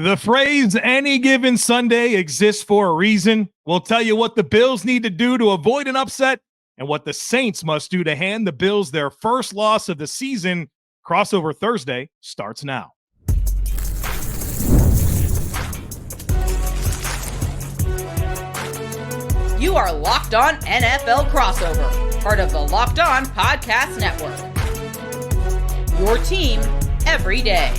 The phrase any given Sunday exists for a reason. We'll tell you what the Bills need to do to avoid an upset and what the Saints must do to hand the Bills their first loss of the season. Crossover Thursday starts now. You are Locked On NFL Crossover, part of the Locked On Podcast Network. Your team every day.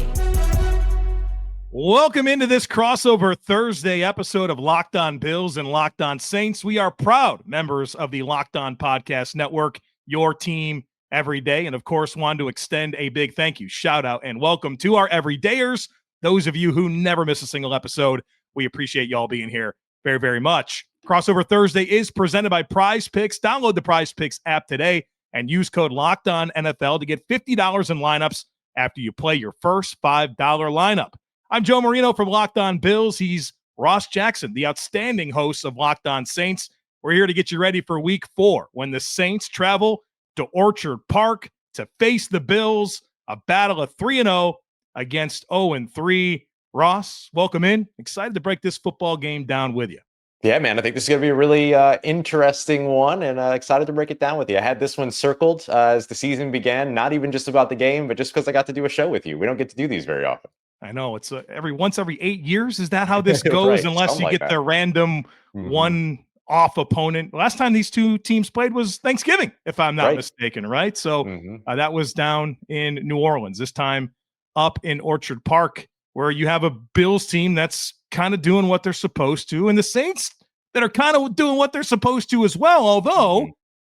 Welcome into this Crossover Thursday episode of Locked On Bills and Locked On Saints. We are proud members of the Locked On Podcast Network, your team every day. And of course, wanted to extend a big thank you, shout out, and welcome to our everydayers. Those of you who never miss a single episode, we appreciate y'all being here very, very much. Crossover Thursday is presented by Prize Picks. Download the Prize Picks app today and use code LOCKEDONNFL to get $50 in lineups after you play your first $5 lineup. I'm Joe Marino from Locked On Bills. He's Ross Jackson, the outstanding host of Locked On Saints. We're here to get you ready for Week 4 when the Saints travel to Orchard Park to face the Bills, a battle of 3-0 against 0-3. Ross, welcome in. Excited to break this football game down with you. Yeah, man, I think this is going to be a really interesting one, and excited to break it down with you. I had this one circled as the season began, not even just about the game, but just because I got to do a show with you. We don't get to do these very often. I know it's once every 8 years. Is that how this goes? Right, unless you get the random one-off opponent. Last time these two teams played was Thanksgiving, if I'm not mistaken, right? So that was down in New Orleans. This time up in Orchard Park, where you have a Bills team that's kind of doing what they're supposed to, and the Saints that are kind of doing what they're supposed to as well. Although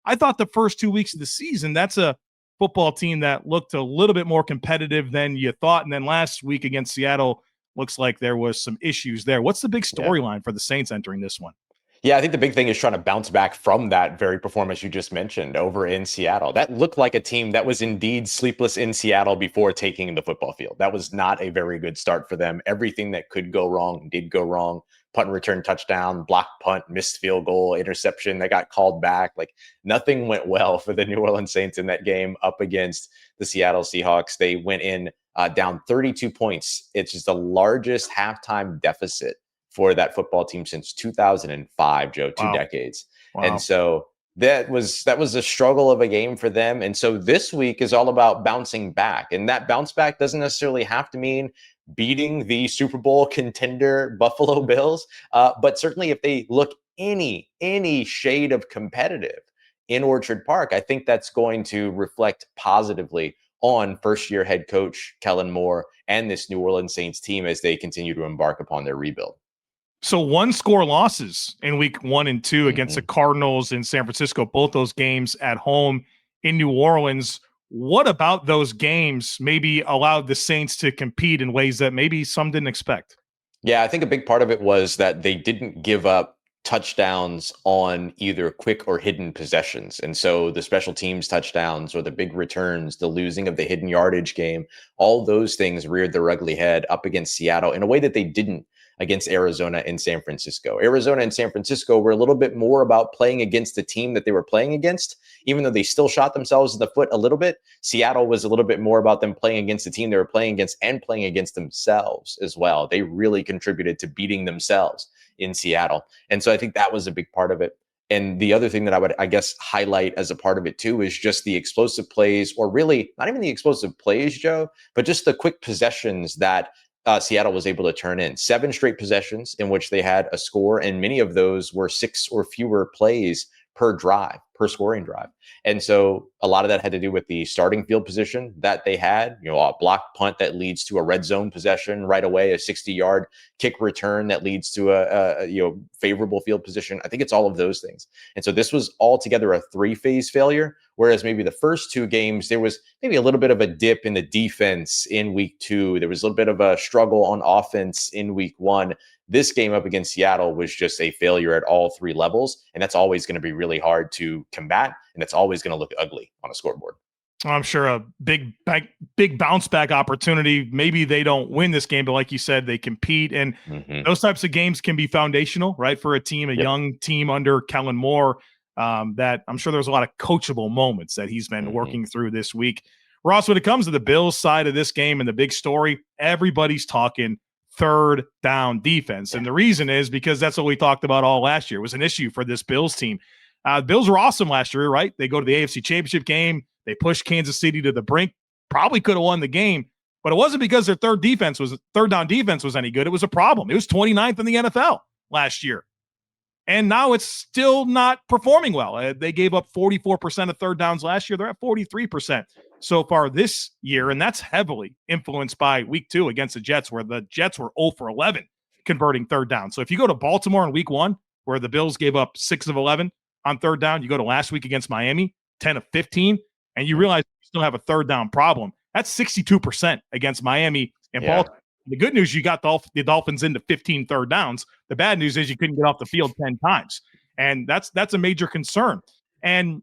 I thought the first 2 weeks of the season, that's a football team that looked a little bit more competitive than you thought. And then last week against Seattle, looks like there was some issues there. What's the big storyline for the Saints entering this one? Yeah, I think the big thing is trying to bounce back from that very performance you just mentioned over in Seattle. That looked like a team that was indeed sleepless in Seattle before taking the football field. That was not a very good start for them. Everything that could go wrong did go wrong. Punt and return touchdown, blocked punt, missed field goal, interception that got called back. Like nothing went well for the New Orleans Saints in that game up against the Seattle Seahawks. They went in down 32 points. It's just the largest halftime deficit for that football team since 2005, Joe, two decades. Wow. And so that was a struggle of a game for them. And so this week is all about bouncing back. And that bounce back doesn't necessarily have to mean beating the Super Bowl contender Buffalo Bills. But certainly if they look any shade of competitive in Orchard Park, I think that's going to reflect positively on first-year head coach Kellen Moore and this New Orleans Saints team as they continue to embark upon their rebuild. So one-score losses in week 1 and 2 against the Cardinals in San Francisco, both those games at home in New Orleans. What about those games maybe allowed the Saints to compete in ways that maybe some didn't expect? Yeah, I think a big part of it was that they didn't give up touchdowns on either quick or hidden possessions. And so the special teams touchdowns or the big returns, the losing of the hidden yardage game, all those things reared their ugly head up against Seattle in a way that they didn't against Arizona and San Francisco. Arizona and San Francisco were a little bit more about playing against the team that they were playing against, even though they still shot themselves in the foot a little bit. Seattle was a little bit more about them playing against the team they were playing against and playing against themselves as well. They really contributed to beating themselves in Seattle. And so I think that was a big part of it. And the other thing that I would, I guess, highlight as a part of it too is just the explosive plays, or really not even the explosive plays, Joe, but just the quick possessions that Seattle was able to turn in. 7 straight possessions in which they had a score, and many of those were 6 or fewer plays per drive, per scoring drive. And so a lot of that had to do with the starting field position that they had, a blocked punt that leads to a red zone possession right away, a 60-yard kick return that leads to a favorable field position. I think it's all of those things. And so this was altogether a 3-phase failure, whereas maybe the first 2 games, there was maybe a little bit of a dip in the defense in week 2. There was a little bit of a struggle on offense in week 1. This game up against Seattle was just a failure at all 3 levels, and that's always going to be really hard to combat, and it's always going to look ugly on a scoreboard. I'm sure a big bounce back opportunity. Maybe they don't win this game, but like you said, they compete, and those types of games can be foundational, right, for a team, a young team under Kellen Moore. That I'm sure there's a lot of coachable moments that he's been working through this week. Ross, when it comes to the Bills side of this game and the big story, everybody's talking third down defense. And the reason is because that's what we talked about all last year. It was an issue for this Bills team. Bills were awesome last year, right? They go to the AFC Championship game. They pushed Kansas City to the brink. Probably could have won the game, but it wasn't because their third down defense was any good. It was a problem. It was 29th in the NFL last year. And now it's still not performing well. They gave up 44% of third downs last year. They're at 43% so far this year, and that's heavily influenced by week 2 against the Jets, where the Jets were 0 for 11 converting third down. So if you go to Baltimore in week 1, where the Bills gave up 6 of 11 on third down, you go to last week against Miami, 10 of 15, and you realize you still have a third down problem. That's 62% against Miami and Baltimore. The good news, you got the Dolphins into 15 third downs. The bad news is you couldn't get off the field 10 times. And that's a major concern. And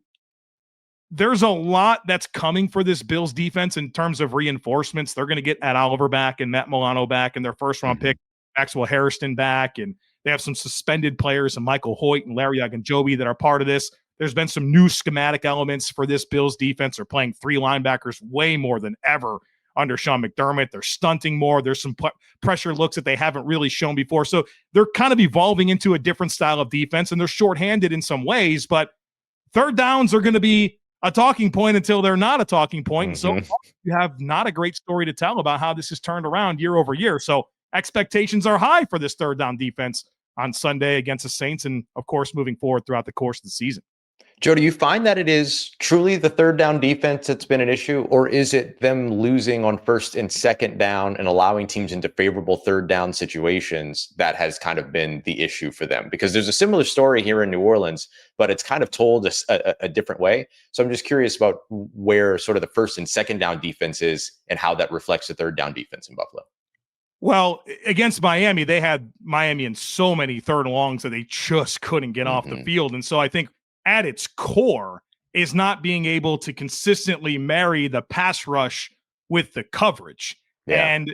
there's a lot that's coming for this Bills defense in terms of reinforcements. They're going to get Ed Oliver back and Matt Milano back and their first-round pick, Maxwell Harrison back. And they have some suspended players, and Michael Hoyt and Larry Ogunjobi that are part of this. There's been some new schematic elements for this Bills defense. They're playing 3 linebackers way more than ever under Sean McDermott. They're stunting more. There's some pressure looks that they haven't really shown before. So they're kind of evolving into a different style of defense, and they're shorthanded in some ways, but third downs are going to be a talking point until they're not a talking point. So you have not a great story to tell about how this has turned around year over year. So expectations are high for this third down defense on Sunday against the Saints, and of course, moving forward throughout the course of the season. Joe, do you find that it is truly the third down defense that's been an issue, or is it them losing on first and second down and allowing teams into favorable third down situations that has kind of been the issue for them? Because there's a similar story here in New Orleans, but it's kind of told a different way. So I'm just curious about where sort of the first and second down defense is and how that reflects the third down defense in Buffalo. Well, against Miami, they had Miami in so many third and longs that they just couldn't get off the field. And so I think at its core is not being able to consistently marry the pass rush with the coverage. And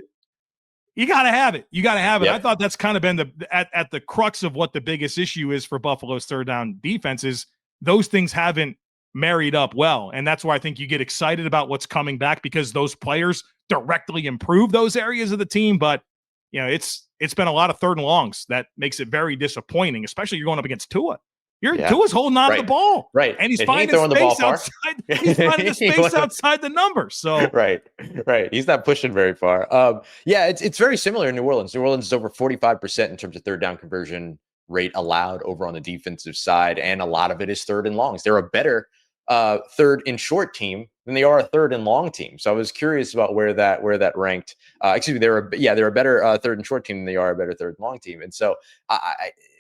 you got to have it. You got to have it. I thought that's kind of been at the crux of what the biggest issue is for Buffalo's third down defense is those things haven't married up well. And that's why I think you get excited about what's coming back because those players directly improve those areas of the team. But, you know, it's been a lot of third and longs that makes it very disappointing, especially you're going up against Tua. Tua's holding on to the ball. And he's finding the space outside. He's finding the space outside the numbers. So right. He's not pushing very far. It's very similar in New Orleans. New Orleans is over 45% in terms of third down conversion rate allowed over on the defensive side. And a lot of it is third and longs. They're a better third and short team than they are a third and long team. So I was curious about where that ranked. They're a better third and short team than they are a better third and long team. And so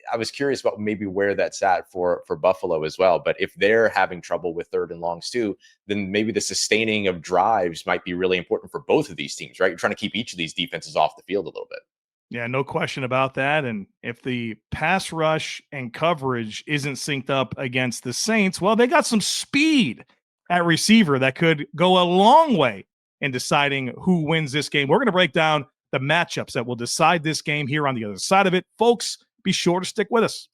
I was curious about maybe where that's at for Buffalo as well. But if they're having trouble with third and longs too, then maybe the sustaining of drives might be really important for both of these teams, right? You're trying to keep each of these defenses off the field a little bit. Yeah, no question about that. And if the pass rush and coverage isn't synced up against the Saints, well, they got some speed at receiver that could go a long way in deciding who wins this game. We're going to break down the matchups that will decide this game here on the other side of it. Folks, be sure to stick with us.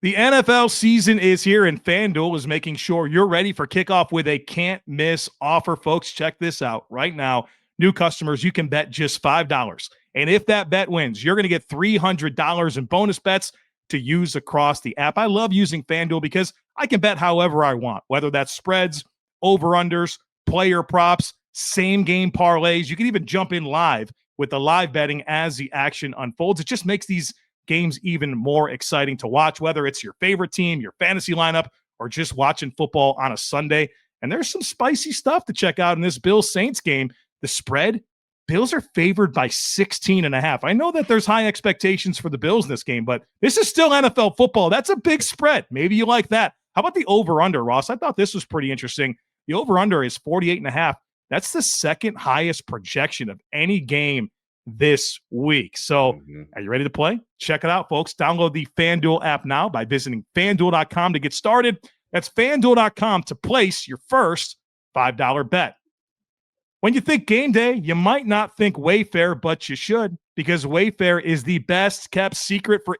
The NFL season is here, and FanDuel is making sure you're ready for kickoff with a can't-miss offer. Folks, check this out. Right now, new customers, you can bet just $5. And if that bet wins, you're going to get $300 in bonus bets to use across the app. I love using FanDuel because I can bet however I want, whether that's spreads, over-unders, player props, same-game parlays. You can even jump in live with the live betting as the action unfolds. It just makes these games even more exciting to watch, whether it's your favorite team, your fantasy lineup, or just watching football on a Sunday. And there's some spicy stuff to check out in this Bills-Saints game. The spread, Bills are favored by 16.5. I know that there's high expectations for the Bills in this game, but this is still NFL football. That's a big spread. Maybe you like that. How about the over-under, Ross? I thought this was pretty interesting. The over-under is 48.5. That's the second highest projection of any game this week. So are you ready to play? Check it out, folks. Download the FanDuel app now by visiting FanDuel.com to get started. That's FanDuel.com to place your first $5 bet. When you think game day, you might not think Wayfair, but you should, because Wayfair is the best kept secret for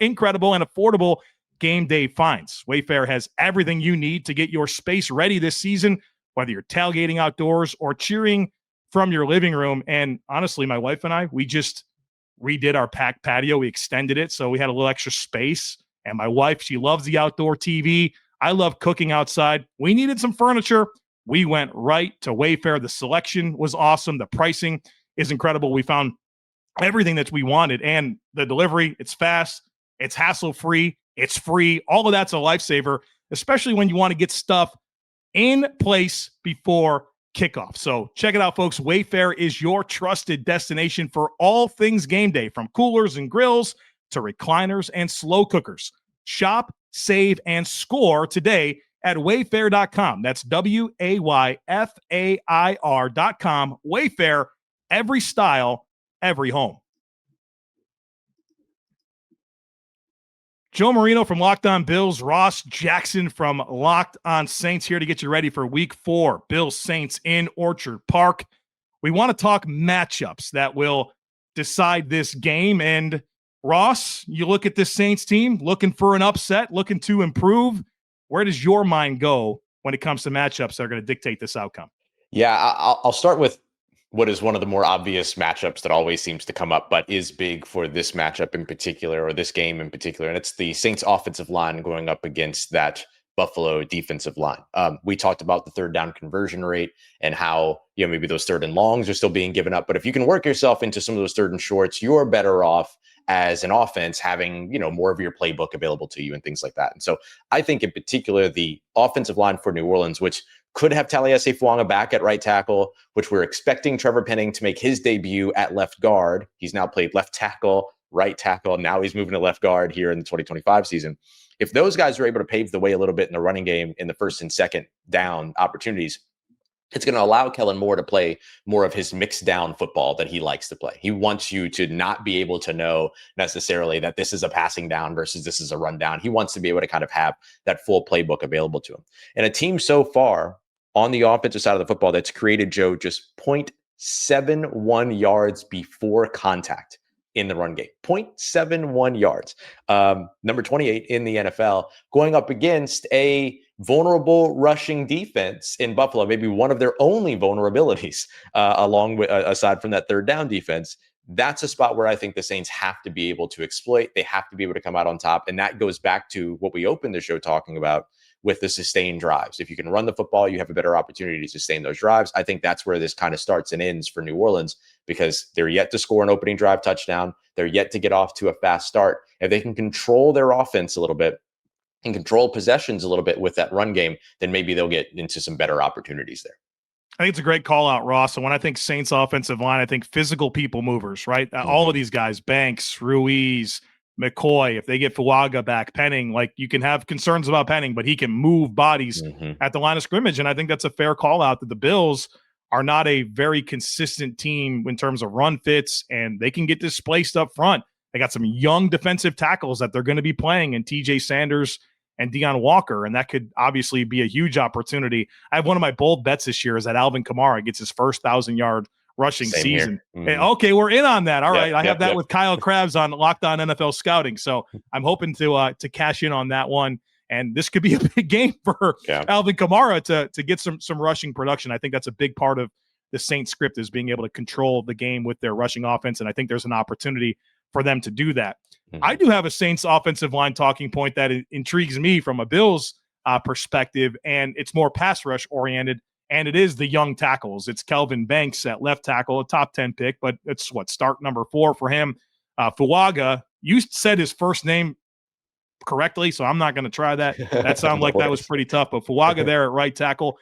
incredible and affordable game day finds. Wayfair has everything you need to get your space ready this season, whether you're tailgating outdoors or cheering from your living room. And honestly, my wife and I, we just redid our patio. We extended it, so we had a little extra space. And my wife, she loves the outdoor TV. I love cooking outside. We needed some furniture. We went right to Wayfair. The selection was awesome. The pricing is incredible. We found everything that we wanted, and the delivery, it's fast, it's hassle-free, it's free. All of that's a lifesaver, especially when you want to get stuff in place before kickoff. So check it out, folks. Wayfair is your trusted destination for all things game day, from coolers and grills to recliners and slow cookers. Shop, save, and score today at wayfair.com. That's WAYFAIR.com. Wayfair, every style, every home. Joe Marino from Locked On Bills, Ross Jackson from Locked On Saints here to get you ready for Week 4. Bills Saints in Orchard Park. We want to talk matchups that will decide this game. And Ross, you look at this Saints team, looking for an upset, looking to improve. Where does your mind go when it comes to matchups that are going to dictate this outcome? Yeah, I'll start with what is one of the more obvious matchups that always seems to come up, but is big for this matchup in particular, or this game in particular. And it's the Saints offensive line going up against that Buffalo defensive line. We talked about the third down conversion rate and how, maybe those third and longs are still being given up. But if you can work yourself into some of those third and shorts, you're better off as an offense having, more of your playbook available to you and things like that. And so I think in particular, the offensive line for New Orleans, which could have Taliesin Fuanga back at right tackle, which we're expecting Trevor Penning to make his debut at left guard. He's now played left tackle, right tackle. Now he's moving to left guard here in the 2025 season. If those guys are able to pave the way a little bit in the running game in the first and second down opportunities, it's going to allow Kellen Moore to play more of his mixed down football that he likes to play. He wants you to not be able to know necessarily that this is a passing down versus this is a run down. He wants to be able to kind of have that full playbook available to him. And a team so far on the offensive side of the football that's created, Joe, just 0.71 yards before contact in the run game. 0.71 yards. Number 28 in the NFL, going up against a vulnerable rushing defense in Buffalo, maybe one of their only vulnerabilities, along with aside from that third down defense. That's a spot where I think the Saints have to be able to exploit. They have to be able to come out on top. And that goes back to what we opened the show talking about with the sustained drives. If you can run the football, you have a better opportunity to sustain those drives. I think that's where this kind of starts and ends for New Orleans, because they're yet to score an opening drive touchdown. They're yet to get off to a fast start. If they can control their offense a little bit and control possessions a little bit with that run game, then maybe they'll get into some better opportunities there. I think it's a great call out, Ross. And when I think Saints offensive line, I think physical people movers, right? All of these guys, Banks, Ruiz, McCoy, if they get Fuaga back, Penning, like, you can have concerns about Penning, but he can move bodies at the line of scrimmage. And I think that's a fair call out that the Bills are not a very consistent team in terms of run fits, and they can get displaced up front. They got some young defensive tackles that they're going to be playing, and TJ Sanders and Deion Walker, and that could obviously be a huge opportunity. I have one of my bold bets this year is that Alvin Kamara gets his first 1,000-yard rushing season. Okay, we're in on that. All right, I have that with Kyle Krabs on Locked On NFL Scouting, so I'm hoping to cash in on that one. And this could be a big game for Alvin Kamara to get some rushing production. I think that's a big part of the Saints script, is being able to control the game with their rushing offense, and I think there's an opportunity for them to do that. I do have a Saints offensive line talking point that intrigues me from a Bills perspective, and it's more pass rush oriented. And it is the young tackles. It's Kelvin Banks at left tackle, a top 10 pick, but it's start number 4 for him. Fuaga, you said his first name correctly, so I'm not going to try that. That sounded like that was pretty tough. But Fuaga there at right tackle,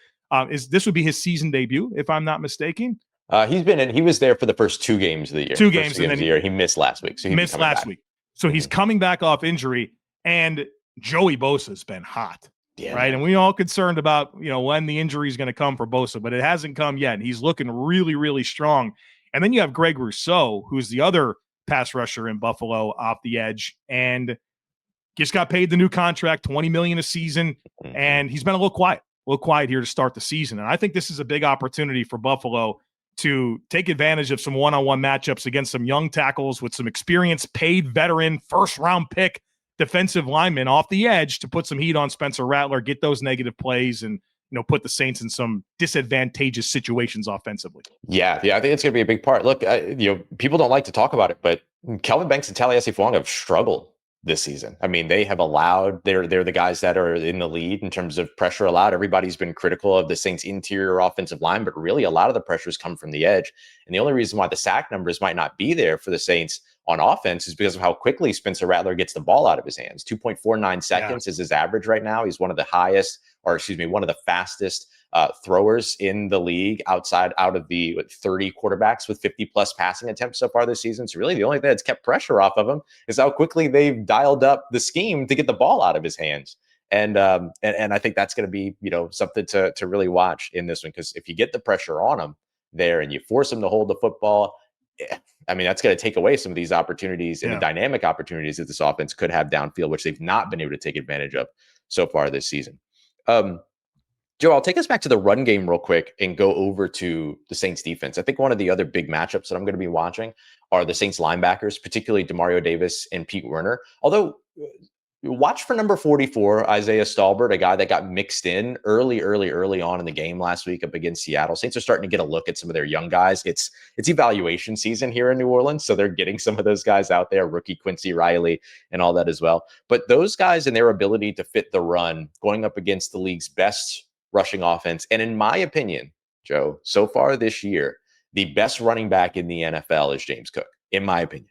this would be his season debut, if I'm not mistaken. He was there for the first 2 games of the year. 2 games of the year. He missed last week. So he missed last week. So he's coming back off injury, and Joey Bosa's been hot. Yeah, right. And we all concerned about, when the injury is going to come for Bosa, but it hasn't come yet. And he's looking really, really strong. And then you have Greg Rousseau, who's the other pass rusher in Buffalo off the edge, and just got paid the new contract, $20 million a season. And he's been a little quiet here to start the season. And I think this is a big opportunity for Buffalo to take advantage of some one-on-one matchups against some young tackles with some experience, paid veteran, first-round pick defensive linemen off the edge to put some heat on Spencer Rattler, get those negative plays, and put the Saints in some disadvantageous situations offensively. Yeah, I think it's going to be a big part. Look, people don't like to talk about it, but Kelvin Banks and Taliesin Fuang have struggled this season. I mean, they have allowed, they're the guys that are in the lead in terms of pressure allowed. Everybody's been critical of the Saints' interior offensive line, but really a lot of the pressures come from the edge. And the only reason why the sack numbers might not be there for the Saints on offense is because of how quickly Spencer Rattler gets the ball out of his hands. 2.49 seconds is his average right now. He's one of the fastest throwers in the league out of the 30 quarterbacks with 50 plus passing attempts so far this season. So really the only thing that's kept pressure off of him is how quickly they've dialed up the scheme to get the ball out of his hands. And I think that's going to be, something to really watch in this one, because if you get the pressure on him there and you force him to hold the football, I mean, that's going to take away some of these opportunities and the dynamic opportunities that this offense could have downfield, which they've not been able to take advantage of so far this season. Joe, I'll take us back to the run game real quick and go over to the Saints defense. I think one of the other big matchups that I'm going to be watching are the Saints linebackers, particularly Demario Davis and Pete Werner. Although, watch for number 44, Isaiah Stalbert, a guy that got mixed in early on in the game last week up against Seattle. Saints are starting to get a look at some of their young guys. It's evaluation season here in New Orleans, so they're getting some of those guys out there, rookie Quincy Riley and all that as well. But those guys and their ability to fit the run going up against the league's best rushing offense. And in my opinion, Joe, so far this year, the best running back in the NFL is James Cook, in my opinion.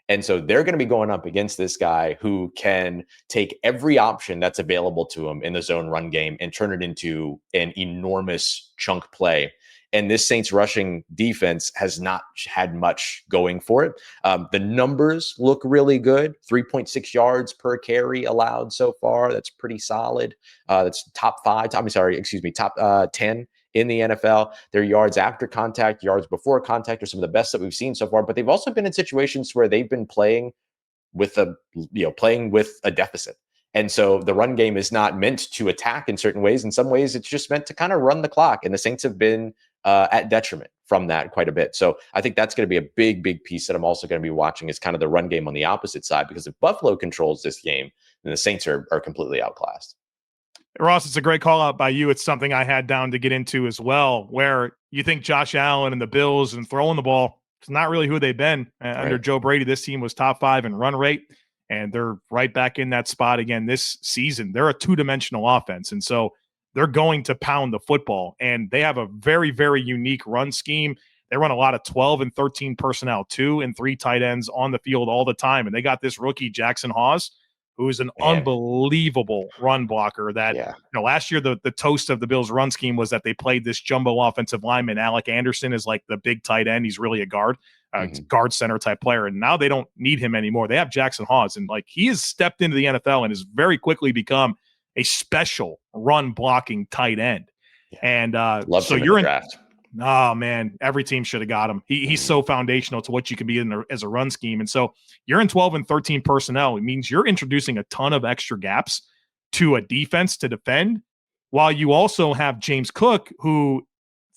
And so they're going to be going up against this guy who can take every option that's available to him in the zone run game and turn it into an enormous chunk play. And this Saints rushing defense has not had much going for it. The numbers look really good. 3.6 yards per carry allowed so far. That's pretty solid. That's top 10 in the NFL. Their yards after contact, yards before contact are some of the best that we've seen so far. But they've also been in situations where they've been playing with a deficit. And so the run game is not meant to attack in certain ways. In some ways, it's just meant to kind of run the clock. And the Saints have been at detriment from that quite a bit. So I think that's going to be a big piece that I'm also going to be watching, is kind of the run game on the opposite side, because if Buffalo controls this game, then the Saints are completely outclassed. Ross, it's a great call out by you. It's something I had down to get into as well, where you think Josh Allen and the Bills and throwing the ball, it's not really who they've been. Under Joe Brady, this team was top 5 in run rate, and they're right back in that spot again this season. They're a two-dimensional offense, and so they're going to pound the football, and they have a very, very unique run scheme. They run a lot of 12 and 13 personnel, 2 and 3 tight ends on the field all the time, and they got this rookie, Jackson Hawes, who is an unbelievable run blocker that, last year the toast of the Bills' run scheme was that they played this jumbo offensive lineman. Alec Anderson is like the big tight end. He's really a guard center type player. And now they don't need him anymore. They have Jackson Hawes, and he has stepped into the NFL and has very quickly become a special run blocking tight end. Yeah. And so you're in the draft. Oh man, every team should have got him. He's so foundational to what you can be in as a run scheme. And so you're in 12 and 13 personnel. It means you're introducing a ton of extra gaps to a defense to defend, while you also have James Cook, who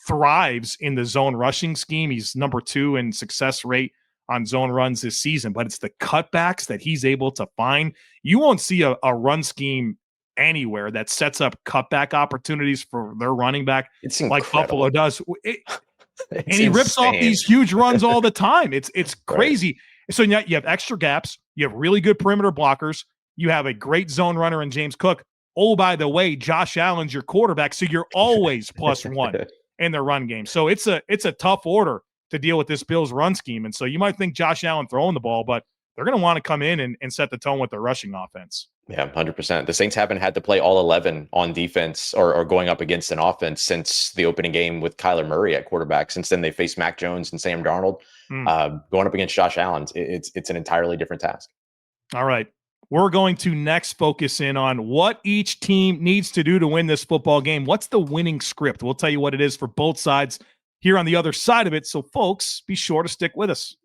thrives in the zone rushing scheme. He's number 2 in success rate on zone runs this season, but it's the cutbacks that he's able to find. You won't see a run scheme anywhere that sets up cutback opportunities for their running back like Buffalo does. And he rips off these huge runs all the time. It's crazy. Right. So now you have extra gaps. You have really good perimeter blockers. You have a great zone runner in James Cook. Oh, by the way, Josh Allen's your quarterback, so you're always +1 in their run game. So it's a tough order to deal with this Bills run scheme. And so you might think Josh Allen throwing the ball, but they're going to want to come in and set the tone with their rushing offense. Yeah, 100%. The Saints haven't had to play all 11 on defense or going up against an offense since the opening game with Kyler Murray at quarterback. Since then, they faced Mac Jones and Sam Darnold. Going up against Josh Allen, it's an entirely different task. All right. We're going to next focus in on what each team needs to do to win this football game. What's the winning script? We'll tell you what it is for both sides here on the other side of it. So, folks, be sure to stick with us.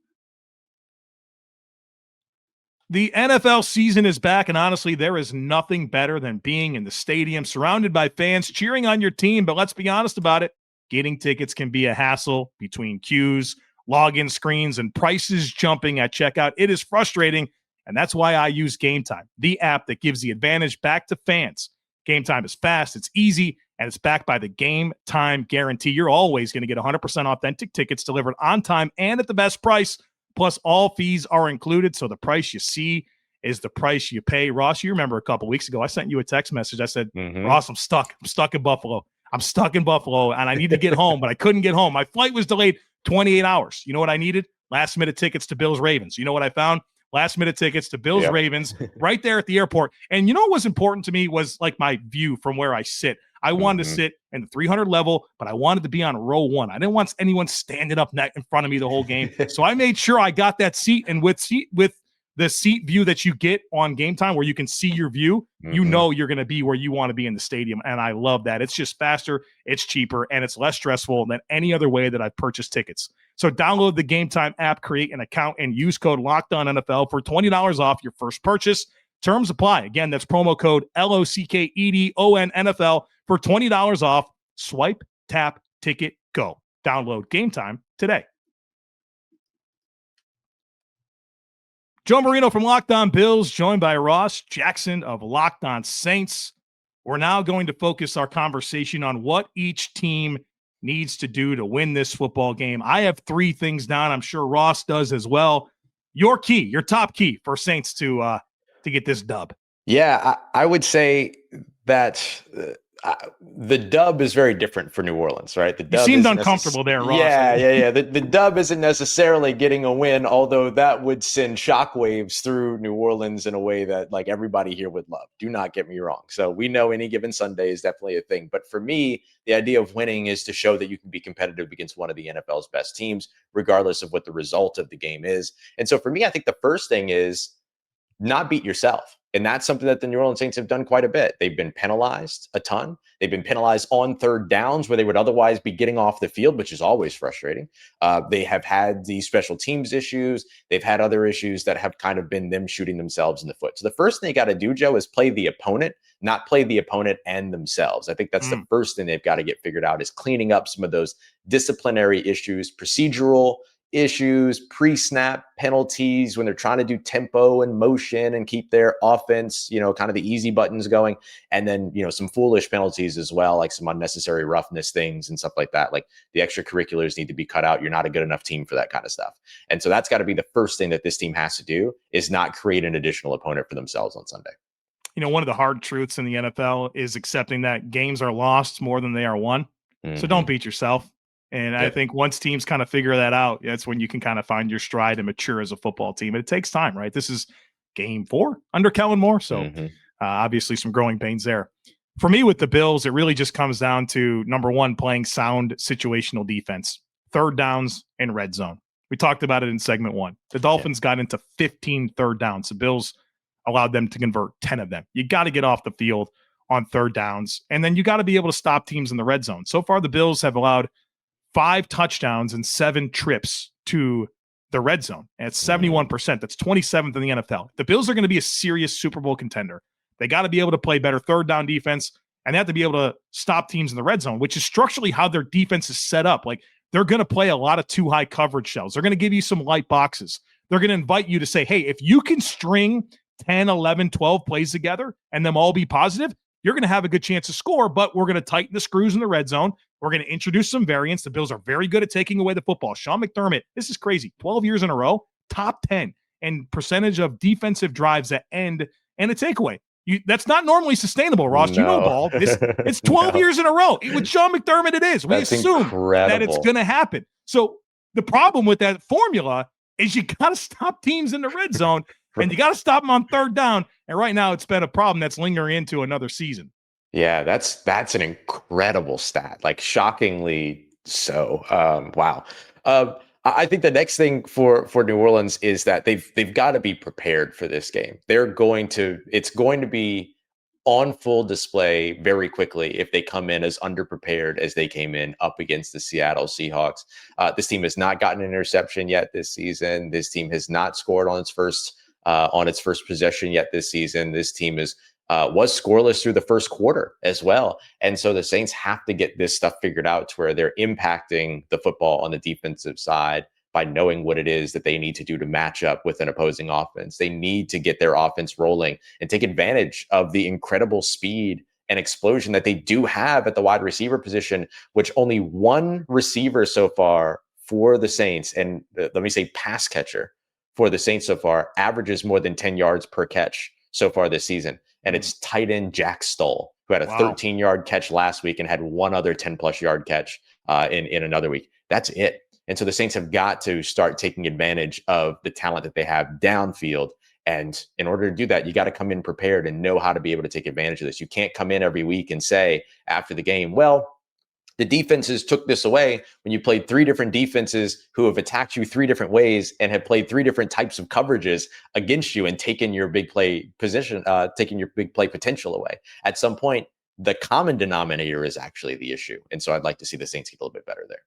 The NFL season is back, and honestly, there is nothing better than being in the stadium surrounded by fans cheering on your team. But let's be honest about it. Getting tickets can be a hassle between queues, login screens, and prices jumping at checkout. It is frustrating, and that's why I use Game Time, the app that gives the advantage back to fans. Game Time is fast, it's easy, and it's backed by the Game Time Guarantee. You're always going to get 100% authentic tickets delivered on time and at the best price. Plus, all fees are included, so the price you see is the price you pay. Ross, you remember a couple weeks ago, I sent you a text message. I said, Ross, I'm stuck. I'm stuck in Buffalo. And I need to get home, but I couldn't get home. My flight was delayed 28 hours. You know what I needed? Last-minute tickets to Bills-Ravens. You know what I found? Last-minute tickets to Bills-Ravens right there at the airport. And you know what was important to me was like my view from where I sit. I wanted to sit in the 300 level, but I wanted to be on row one. I didn't want anyone standing up in front of me the whole game. So I made sure I got that seat. And with the seat view that you get on Game Time where you can see your view, you know you're going to be where you want to be in the stadium. And I love that. It's just faster, it's cheaper, and it's less stressful than any other way that I've purchased tickets. So download the Game Time app, create an account, and use code LOCKEDONNFL for $20 off your first purchase. Terms apply. Again, that's promo code LOCKEDONNFL for $20 off. Swipe, tap, ticket, go. Download Game Time today. Joe Marino from Locked On Bills, joined by Ross Jackson of Locked On Saints. We're now going to focus our conversation on what each team needs to do to win this football game. I have 3 things down. I'm sure Ross does as well. Your top key for Saints to get this dub. Yeah, I would say that the dub is very different for New Orleans, right? The dub you seemed uncomfortable there, Ross. Yeah. The dub isn't necessarily getting a win, although that would send shockwaves through New Orleans in a way that like everybody here would love. Do not get me wrong. So we know any given Sunday is definitely a thing. But for me, the idea of winning is to show that you can be competitive against one of the NFL's best teams, regardless of what the result of the game is. And so for me, I think the first thing is not beat yourself. And that's something that the New Orleans Saints have done quite a bit. They've been penalized a ton. They've been penalized on third downs where they would otherwise be getting off the field, which is always frustrating. They have had these special teams issues. They've had other issues that have kind of been them shooting themselves in the foot. So the first thing they got to do, Joe, is play the opponent, not play the opponent and themselves. I think that's the first thing they've got to get figured out is cleaning up some of those disciplinary issues, procedural issues, pre-snap penalties when they're trying to do tempo and motion and keep their offense, kind of the easy buttons going. And then, some foolish penalties as well, like some unnecessary roughness things and stuff like that. Like the extracurriculars need to be cut out. You're not a good enough team for that kind of stuff. And so that's got to be the first thing that this team has to do is not create an additional opponent for themselves on Sunday. One of the hard truths in the NFL is accepting that games are lost more than they are won. So don't beat yourself. And I think once teams kind of figure that out, that's when you can kind of find your stride and mature as a football team. And it takes time, right? This is game 4 under Kellen Moore. So obviously some growing pains there. For me with the Bills, it really just comes down to, number one, playing sound situational defense, third downs and red zone. We talked about it in segment 1. The Dolphins got into 15 third downs. The Bills allowed them to convert 10 of them. You got to get off the field on third downs. And then you got to be able to stop teams in the red zone. So far, the Bills have allowed 5 touchdowns and 7 trips to the red zone. And it's 71%. That's 27th in the NFL. The Bills are going to be a serious Super Bowl contender. They got to be able to play better third down defense, and they have to be able to stop teams in the red zone, which is structurally how their defense is set up. Like, they're going to play a lot of too high coverage shells. They're going to give you some light boxes. They're going to invite you to say, hey, if you can string 10, 11, 12 plays together and them all be positive, you're going to have a good chance to score, but we're going to tighten the screws in the red zone. We're going to introduce some variance. The Bills are very good at taking away the football. Sean McDermott, this is crazy. 12 years in a row, top 10 in percentage of defensive drives that end and a takeaway. That's not normally sustainable, Ross. No. You know, ball. It's 12 years in a row. With Sean McDermott, it is. We assume that it's going to happen. So the problem with that formula is you got to stop teams in the red zone, and you got to stop them on third down. And right now, it's been a problem that's lingering into another season. Yeah, that's an incredible stat, like shockingly so. Wow. I think the next thing for New Orleans is that they've got to be prepared for this game. It's going to be on full display very quickly if they come in as underprepared as they came in up against the Seattle Seahawks. This team has not gotten an interception yet this season. This team has not scored on its first possession yet this season. This team was scoreless through the first quarter as well. And so the Saints have to get this stuff figured out to where they're impacting the football on the defensive side by knowing what it is that they need to do to match up with an opposing offense. They need to get their offense rolling and take advantage of the incredible speed and explosion that they do have at the wide receiver position, which only one receiver so far for the Saints, and let me say pass catcher for the Saints so far, averages more than 10 yards per catch so far this season. And it's tight end Jack Stoll, who had a 13-yard catch last week and had one other 10-plus yard catch in another week. That's it. And so the Saints have got to start taking advantage of the talent that they have downfield. And in order to do that, you got to come in prepared and know how to be able to take advantage of this. You can't come in every week and say after the game, well, the defenses took this away when you played three different defenses who have attacked you three different ways and have played three different types of coverages against you and taken your big play position, taking your big play potential away. At some point, the common denominator is actually the issue. And so I'd like to see the Saints get a little bit better there.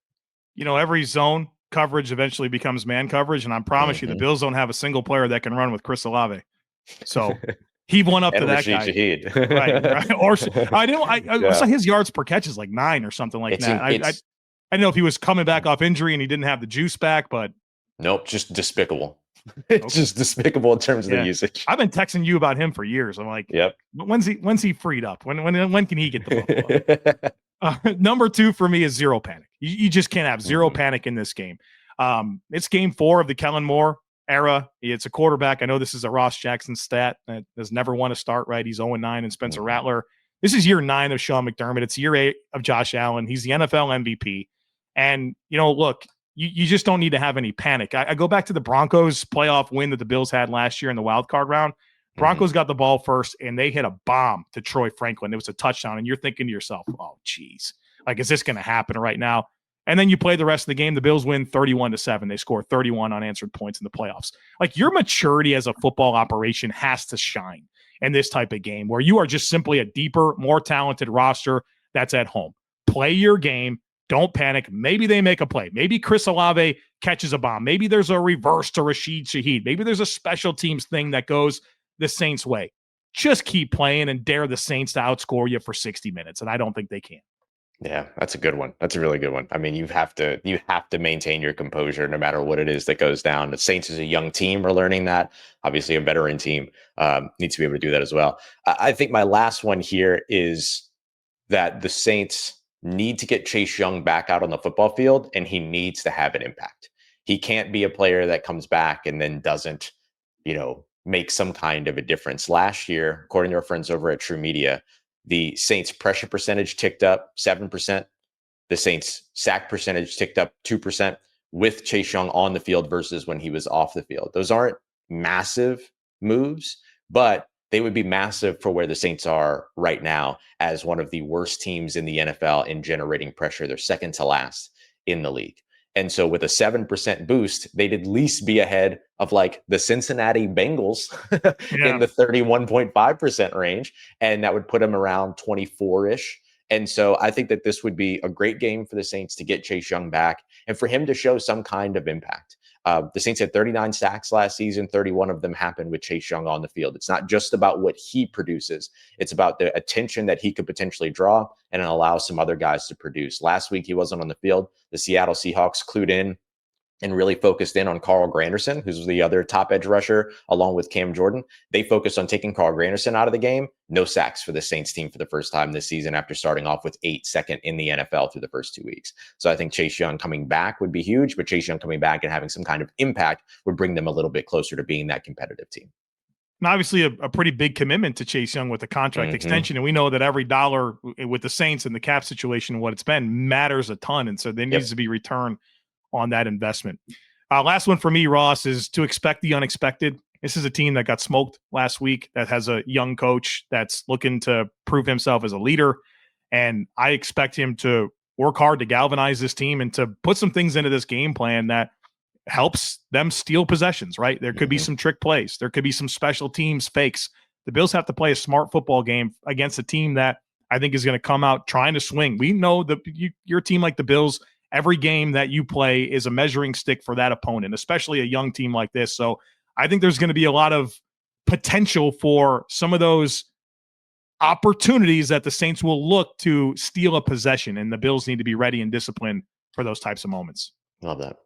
You know, every zone coverage eventually becomes man coverage, and I promise you the Bills don't have a single player that can run with Chris Olave. So he went up to that Rashid guy. Shaheed. right. Or I saw his yards per catch is like 9 or something like that. I don't know if he was coming back off injury and he didn't have the juice back, but nope, just despicable. It's just despicable in terms of the usage. I've been texting you about him for years. I'm like, yep. When's he freed up? When can he get the ball? Number 2 for me is zero panic. You just can't have zero panic in this game. It's game 4 of the Kellen Moore era. It's a quarterback. I know this is a Ross Jackson stat that has never won a start, right? He's 0-9 and Spencer Rattler. This is year 9 of Sean McDermott. It's year 8 of Josh Allen. He's the NFL MVP. And, look, you just don't need to have any panic. I go back to the Broncos playoff win that the Bills had last year in the wild card round. Broncos got the ball first, and they hit a bomb to Troy Franklin. It was a touchdown, and you're thinking to yourself, oh, geez, like, is this going to happen right now? And then you play the rest of the game. The Bills win 31-7. They score 31 unanswered points in the playoffs. Like, your maturity as a football operation has to shine in this type of game where you are just simply a deeper, more talented roster that's at home. Play your game. Don't panic. Maybe they make a play. Maybe Chris Olave catches a bomb. Maybe there's a reverse to Rashid Shaheed. Maybe there's a special teams thing that goes the Saints' way. Just keep playing and dare the Saints to outscore you for 60 minutes, and I don't think they can. Yeah, that's a good one. That's a really good one. I mean, you have to maintain your composure no matter what it is that goes down. The Saints is a young team. We're learning that. Obviously, a veteran team needs to be able to do that as well. I think my last one here is that the Saints need to get Chase Young back out on the football field, and he needs to have an impact. He can't be a player that comes back and then doesn't, make some kind of a difference. Last year, according to our friends over at True Media, the Saints pressure percentage ticked up 7%. The Saints sack percentage ticked up 2% with Chase Young on the field versus when he was off the field. Those aren't massive moves, but they would be massive for where the Saints are right now as one of the worst teams in the NFL in generating pressure. They're second to last in the league. And so with a 7% boost, they'd at least be ahead of like the Cincinnati Bengals in the 31.5% range. And that would put them around 24-ish. And so I think that this would be a great game for the Saints to get Chase Young back and for him to show some kind of impact. The Saints had 39 sacks last season. 31 of them happened with Chase Young on the field. It's not just about what he produces. It's about the attention that he could potentially draw and allow some other guys to produce. Last week, he wasn't on the field. The Seattle Seahawks clued in and really focused in on Carl Granderson, who's the other top edge rusher, along with Cam Jordan. They focused on taking Carl Granderson out of the game. No sacks for the Saints team for the first time this season after starting off with 8 second in the NFL through the first 2 weeks. So I think Chase Young coming back would be huge, but Chase Young coming back and having some kind of impact would bring them a little bit closer to being that competitive team. And obviously a pretty big commitment to Chase Young with the contract extension. And we know that every dollar with the Saints and the cap situation and what it's been matters a ton. And so there needs to be return on that investment. Last one for me, Ross, is to expect the unexpected. This is a team that got smoked last week that has a young coach that's looking to prove himself as a leader. And I expect him to work hard to galvanize this team and to put some things into this game plan that helps them steal possessions, right? There could be some trick plays. There could be some special teams fakes. The Bills have to play a smart football game against a team that I think is going to come out trying to swing. We know that your team like the Bills, every game that you play is a measuring stick for that opponent, especially a young team like this. So I think there's going to be a lot of potential for some of those opportunities that the Saints will look to steal a possession, and the Bills need to be ready and disciplined for those types of moments. Love that.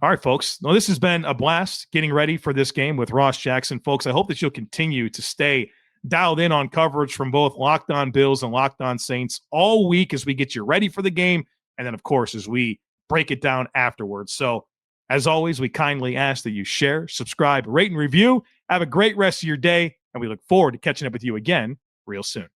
All right, folks. Well, this has been a blast getting ready for this game with Ross Jackson. Folks, I hope that you'll continue to stay dialed in on coverage from both Locked On Bills and Locked On Saints all week as we get you ready for the game. And then, of course, as we break it down afterwards. So, as always, we kindly ask that you share, subscribe, rate, and review. Have a great rest of your day, and we look forward to catching up with you again real soon.